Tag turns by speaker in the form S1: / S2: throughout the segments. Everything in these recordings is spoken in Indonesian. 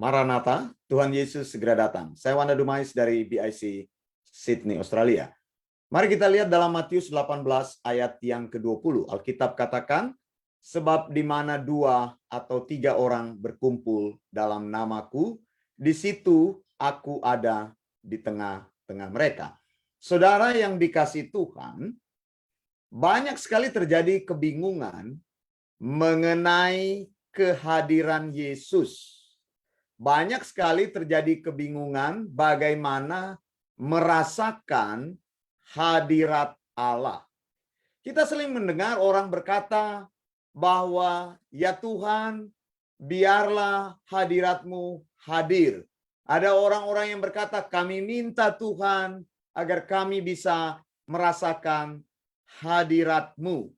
S1: Maranatha, Tuhan Yesus segera datang. Saya Wanda Dumais dari BIC Sydney, Australia. Mari kita lihat dalam Matius 18 ayat yang ke-20. Alkitab katakan, sebab di mana 2 atau 3 orang berkumpul dalam namaku, di situ aku ada di tengah-tengah mereka. Saudara yang dikasihi Tuhan, banyak sekali terjadi kebingungan mengenai kehadiran Yesus. Banyak sekali terjadi kebingungan bagaimana merasakan hadirat Allah. Kita sering mendengar orang berkata bahwa ya Tuhan, biarlah hadirat-Mu hadir. Ada orang-orang yang berkata, kami minta Tuhan agar kami bisa merasakan hadirat-Mu.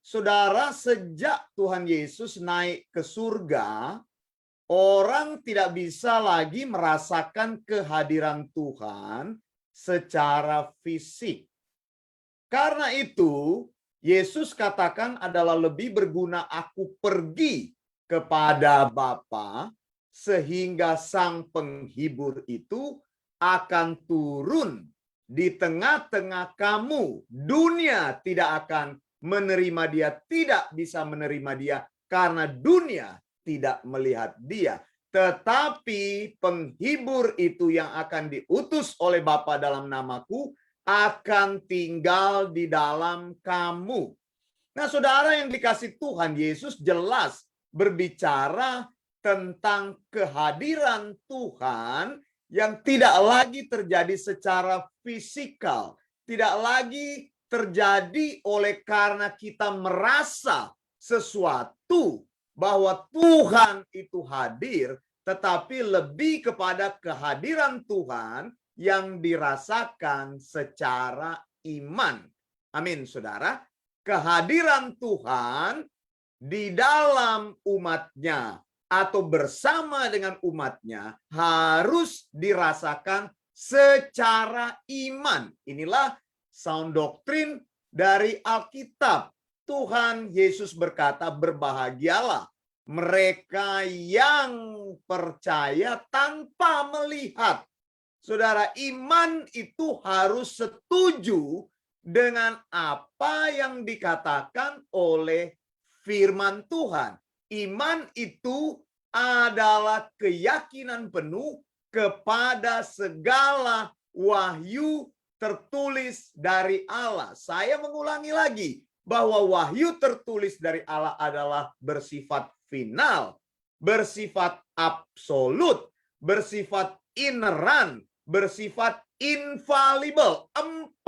S1: Saudara, sejak Tuhan Yesus naik ke surga, orang tidak bisa lagi merasakan kehadiran Tuhan secara fisik. Karena itu, Yesus katakan adalah lebih berguna aku pergi kepada Bapa, sehingga Sang Penghibur itu akan turun di tengah-tengah kamu. Dunia tidak akan menerima dia, tidak bisa menerima dia, karena dunia tidak melihat dia. Tetapi penghibur itu yang akan diutus oleh Bapa dalam namaku akan tinggal di dalam kamu. Nah, saudara yang dikasihi Tuhan, Yesus jelas berbicara tentang kehadiran Tuhan yang tidak lagi terjadi secara fisikal. Tidak lagi terjadi oleh karena kita merasa sesuatu bahwa Tuhan itu hadir, tetapi lebih kepada kehadiran Tuhan yang dirasakan secara iman. Amin, saudara. Kehadiran Tuhan di dalam umatnya atau bersama dengan umatnya harus dirasakan secara iman. Inilah sound doktrin dari Alkitab. Tuhan Yesus berkata, berbahagialah mereka yang percaya tanpa melihat. Saudara, iman itu harus setuju dengan apa yang dikatakan oleh firman Tuhan. Iman itu adalah keyakinan penuh kepada segala wahyu tertulis dari Allah. Saya mengulangi lagi, bahwa wahyu tertulis dari Allah adalah bersifat final, bersifat absolut, bersifat ineran, bersifat infallible. 4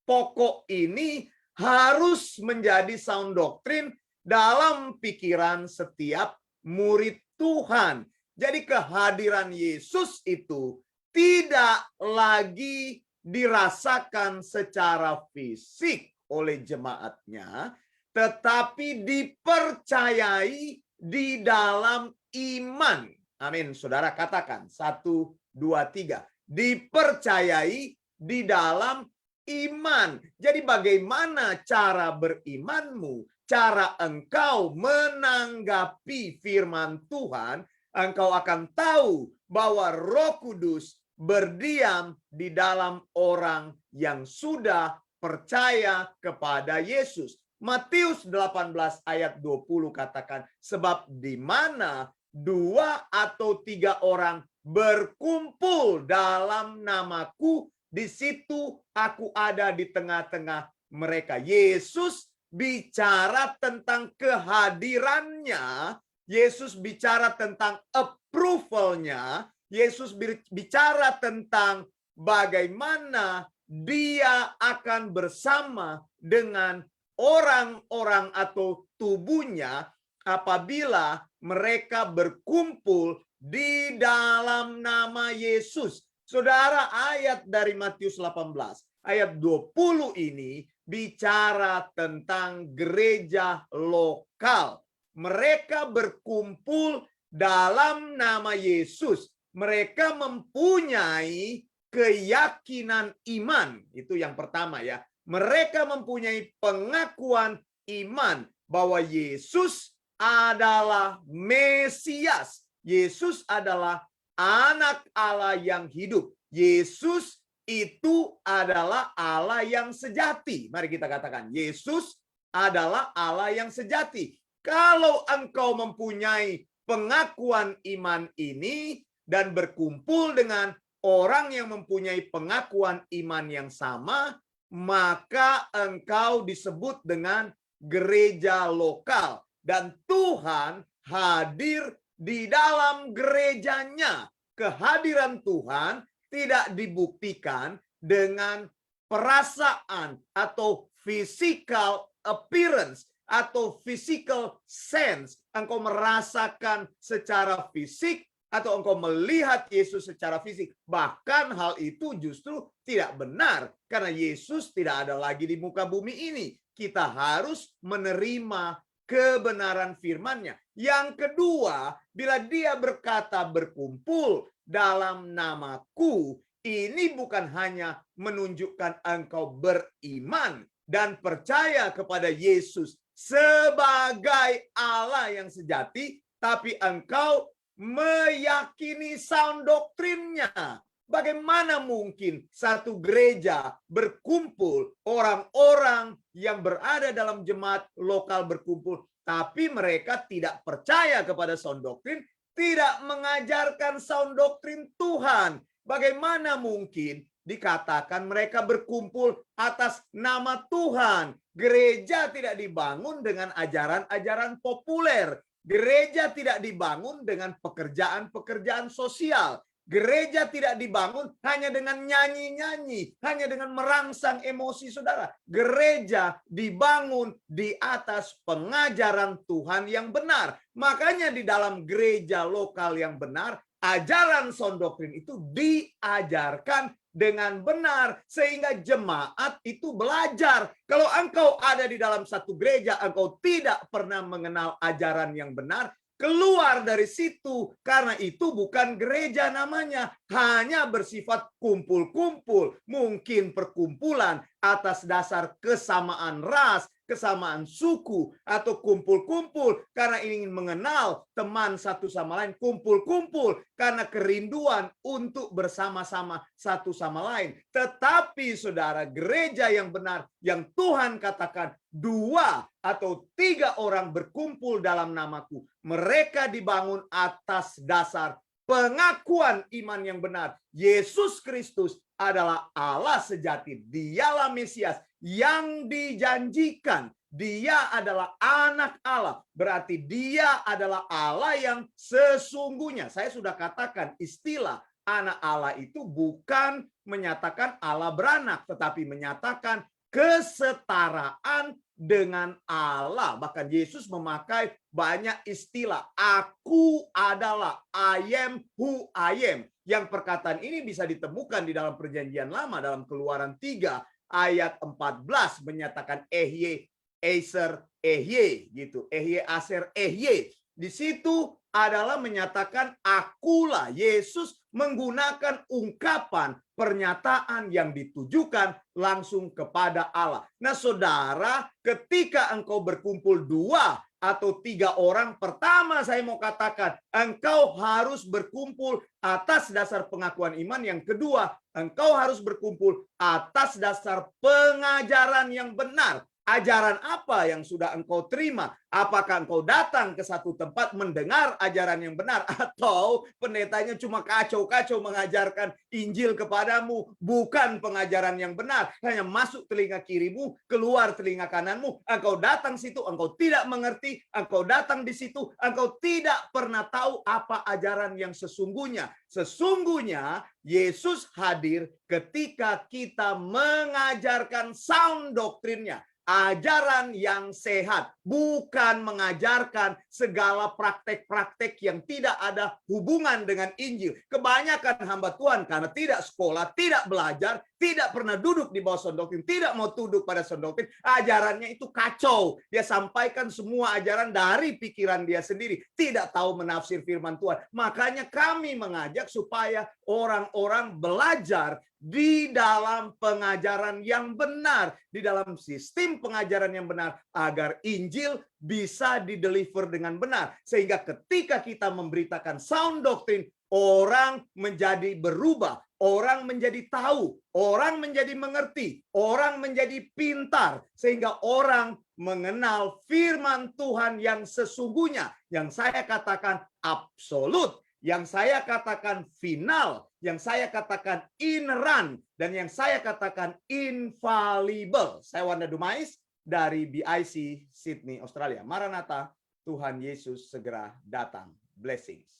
S1: pokok ini harus menjadi sound doktrin dalam pikiran setiap murid Tuhan. Jadi kehadiran Yesus itu tidak lagi dirasakan secara fisik oleh jemaatnya, tetapi dipercayai di dalam iman. Amin. Saudara katakan 1, 2, 3. Dipercayai di dalam iman. Jadi bagaimana cara berimanmu, cara engkau menanggapi firman Tuhan, engkau akan tahu bahwa Roh Kudus berdiam di dalam orang yang sudah percaya kepada Yesus. Matius 18 ayat 20 katakan, sebab di mana 2 atau 3 orang berkumpul dalam namaku, di situ aku ada di tengah-tengah mereka. Yesus bicara tentang kehadirannya, Yesus bicara tentang approval-nya, Yesus bicara tentang bagaimana dia akan bersama dengan orang-orang atau tubuhnya apabila mereka berkumpul di dalam nama Yesus. Saudara, ayat dari Matius 18, ayat 20 ini bicara tentang gereja lokal. Mereka berkumpul dalam nama Yesus. Mereka mempunyai keyakinan iman. Itu yang pertama ya. Mereka mempunyai pengakuan iman bahwa Yesus adalah Mesias. Yesus adalah anak Allah yang hidup. Yesus itu adalah Allah yang sejati. Mari kita katakan, Yesus adalah Allah yang sejati. Kalau engkau mempunyai pengakuan iman ini dan berkumpul dengan orang yang mempunyai pengakuan iman yang sama, maka engkau disebut dengan gereja lokal. Dan Tuhan hadir di dalam gerejanya. Kehadiran Tuhan tidak dibuktikan dengan perasaan atau physical appearance atau physical sense. Engkau merasakan secara fisik atau engkau melihat Yesus secara fisik. Bahkan hal itu justru tidak benar karena Yesus tidak ada lagi di muka bumi ini. Kita harus menerima kebenaran firman-Nya. Yang kedua, bila dia berkata berkumpul dalam namaku, ini bukan hanya menunjukkan engkau beriman dan percaya kepada Yesus sebagai Allah yang sejati, tapi engkau meyakini sound doktrinnya. Bagaimana mungkin satu gereja berkumpul, orang-orang yang berada dalam jemaat lokal berkumpul, tapi mereka tidak percaya kepada sound doktrin, tidak mengajarkan sound doktrin Tuhan. Bagaimana mungkin dikatakan mereka berkumpul atas nama Tuhan? Gereja tidak dibangun dengan ajaran-ajaran populer. Gereja tidak dibangun dengan pekerjaan-pekerjaan sosial. Gereja tidak dibangun hanya dengan nyanyi-nyanyi, hanya dengan merangsang emosi saudara. Gereja dibangun di atas pengajaran Tuhan yang benar. Makanya di dalam gereja lokal yang benar, ajaran sound doktrin itu diajarkan dengan benar sehingga jemaat itu belajar. Kalau engkau ada di dalam satu gereja, engkau tidak pernah mengenal ajaran yang benar, keluar dari situ, karena itu bukan gereja namanya, hanya bersifat kumpul-kumpul, mungkin perkumpulan atas dasar kesamaan ras, kesamaan suku, atau kumpul-kumpul karena ingin mengenal teman satu sama lain, kumpul-kumpul karena kerinduan untuk bersama-sama satu sama lain. Tetapi saudara, gereja yang benar, yang Tuhan katakan 2 atau 3 orang berkumpul dalam namaku, mereka dibangun atas dasar pengakuan iman yang benar. Yesus Kristus adalah Allah sejati. Dialah Mesias yang dijanjikan. Dia adalah anak Allah. Berarti dia adalah Allah yang sesungguhnya. Saya sudah katakan istilah anak Allah itu bukan menyatakan Allah beranak, tetapi menyatakan kesetaraan dengan Allah. Bahkan Yesus memakai banyak istilah. Aku adalah, I am who I am. Yang perkataan ini bisa ditemukan di dalam perjanjian lama, dalam Keluaran 3 ayat 14 menyatakan Ehye, Aser, Ehye gitu. Ehye, Aser, Ehye. Di situ adalah menyatakan akulah. Yesus menggunakan ungkapan pernyataan yang ditujukan langsung kepada Allah. Nah saudara, ketika engkau berkumpul 2 atau 3 orang, pertama saya mau katakan, engkau harus berkumpul atas dasar pengakuan iman. Yang kedua, engkau harus berkumpul atas dasar pengajaran yang benar. Ajaran apa yang sudah engkau terima? Apakah engkau datang ke satu tempat mendengar ajaran yang benar, atau pendetanya cuma kacau-kacau mengajarkan Injil kepadamu, bukan pengajaran yang benar, hanya masuk telinga kirimu, keluar telinga kananmu. Engkau datang situ, engkau tidak mengerti, engkau datang di situ, engkau tidak pernah tahu apa ajaran yang sesungguhnya. Sesungguhnya Yesus hadir ketika kita mengajarkan sound doktrinnya. Ajaran yang sehat, bukan mengajarkan segala praktek-praktek yang tidak ada hubungan dengan Injil. Kebanyakan hamba Tuhan karena tidak sekolah, tidak belajar, tidak pernah duduk di bawah sound doktrin, tidak mau tunduk pada sound doktrin, ajarannya itu kacau. Dia sampaikan semua ajaran dari pikiran dia sendiri, tidak tahu menafsir firman Tuhan. Makanya kami mengajak supaya orang-orang belajar di dalam pengajaran yang benar, di dalam sistem pengajaran yang benar, agar Injil bisa dideliver dengan benar. Sehingga ketika kita memberitakan sound doctrine, orang menjadi berubah, orang menjadi tahu, orang menjadi mengerti, orang menjadi pintar, sehingga orang mengenal firman Tuhan yang sesungguhnya, yang saya katakan absolut, yang saya katakan final, yang saya katakan ineran, dan yang saya katakan infallible. Saya Wanda Dumais dari BIC Sydney, Australia. Maranatha, Tuhan Yesus segera datang. Blessings.